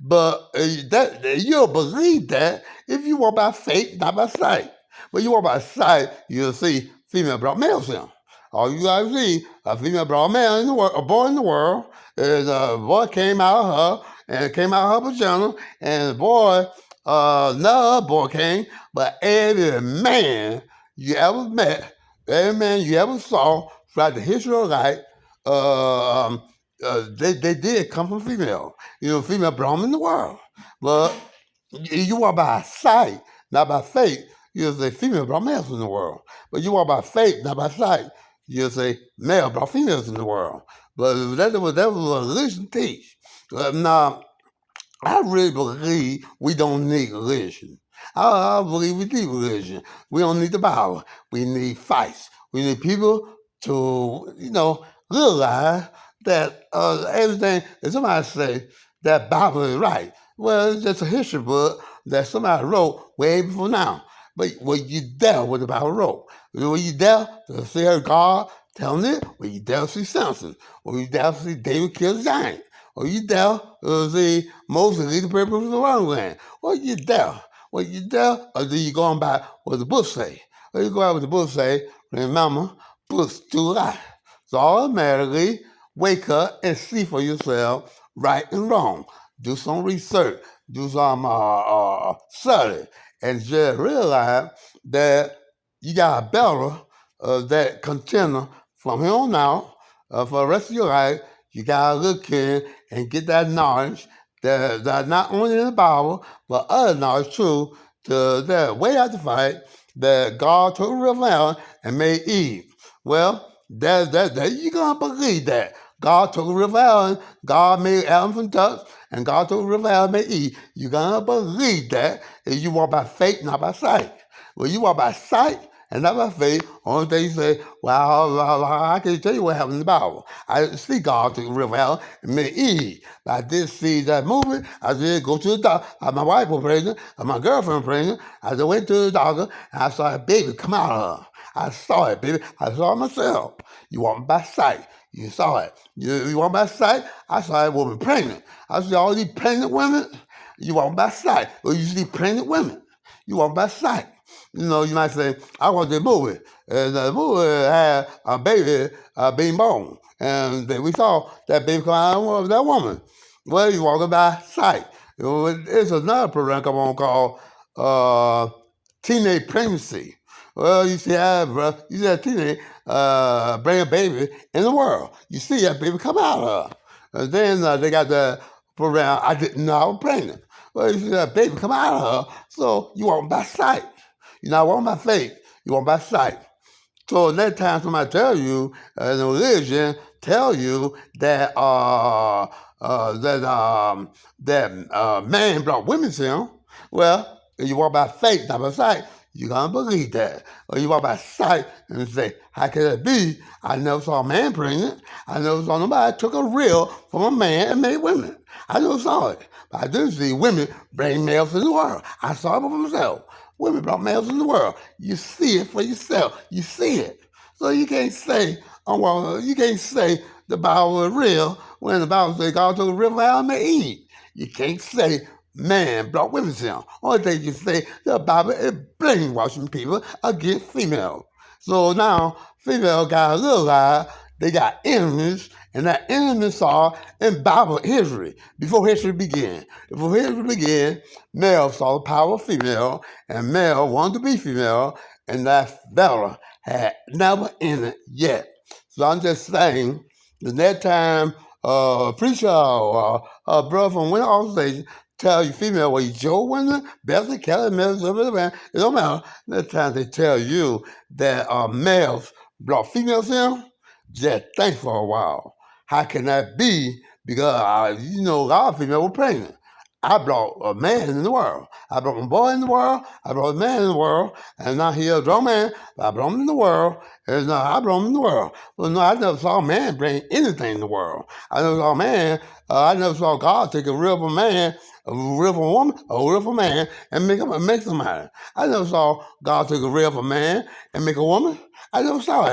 But you'll believe that if you walk by faith, not by sight. When you walk by sight, you'll see female brought male sin. All you gotta see, a female brought a male in the world, a boy in the world, is a boy came out of her, and came out of her vagina, and the boy, no boy came, but every man you ever met, every man you ever saw throughout the history of life, they did come from female. You know, female brought them in the world. But you walk by sight, not by faith. You'll say female brought males in the world. But you walk by faith, not by sight. You'll say male brought females in the world. But that was what religion teach. Now, I really believe we don't need religion. I believe we need religion. We don't need the Bible. We need fights. We need people to, realize that everything that somebody say that Bible is right. Well, it's just a history book that somebody wrote way before now. But were you there with the Bible wrote? Were you there to see her God telling it? Were you there to see Samson? Were you there to see David kill the giant? Were you there to see Moses lead the people from the wrong land? Were you there? Were you there? Or do you go on by what the book say? Or you go out what the book say, remember, books do lie. So automatically wake up and see for yourself right and wrong. Do some research. Do some study. And just realize that you got a battle that contender from here on out for the rest of your life. You gotta look in and get that knowledge that not only in the Bible, but other knowledge too, to that way out to fight that God took reveal and made Eve. Well, that you gonna believe that. God took a river and God made Adam from dust, and God took a river and made Eve. You're gonna believe that if you walk by faith, not by sight. When you walk by sight and not by faith, only thing you say, well, I can't tell you what happened in the Bible. I didn't see God took a river and made Eve. But I did see that movie. I did go to the doctor. My wife was pregnant, my girlfriend was pregnant. I just went to the doctor and I saw a baby come out of her. I saw it, baby. I saw it myself. You walk by sight. You saw it. You walk by sight. I saw that woman pregnant. I see all these pregnant women. You walk by sight. Or you see pregnant women. You walk by sight. You know, you might say, I watched the movie. And the movie had a baby being born. And then we saw that baby come out of that woman. Well, you walk by sight. There's another program come on called Teenage Pregnancy. Well, you see that teenage bring a baby in the world. You see that baby come out of her. And then they got the program, I didn't know I was pregnant. Well, you see that baby come out of her, so you walk by sight. You're not walking by faith, you walk by sight. So next time somebody tell you, the religion tell you that man brought women to him, well, if you walk by faith, not by sight, you're going to believe that. Or you walk by sight and say, how can it be? I never saw a man pregnant. I never saw nobody took a rib from a man and made women. I never saw it. But I do see women bring males in the world. I saw it for myself. Women brought males in the world. You see it for yourself. You see it. So you can't say, well, you can't say the Bible is real when the Bible says God took a river Adam and Eve. You can't say man brought women down. Only thing you say, the Bible is brainwashing people against females. So now female got a little lie, they got enemies, and that enemies saw in Bible history, before history began. Before history began, male saw the power of female, and male wanted to be female, and that fella had never ended yet. So I'm just saying, the next time a preacher or a brother from Winter Organization tell you female, well, you Joe Winter, Bethany Kelly, it don't matter. Next time they tell you that males brought females in, just think for a while. How can that be? Because, a lot of females were pregnant. I brought a man in the world. I brought a boy in the world. I brought a man in the world. And now he's a grown man. I brought him in the world. And now I brought him in the world. Well, no, I never saw a man bring anything in the world. I never saw a man. I never saw God take a real man, a real woman, a real man, and make somebody. I never saw God take a real man and make a woman. I never saw it.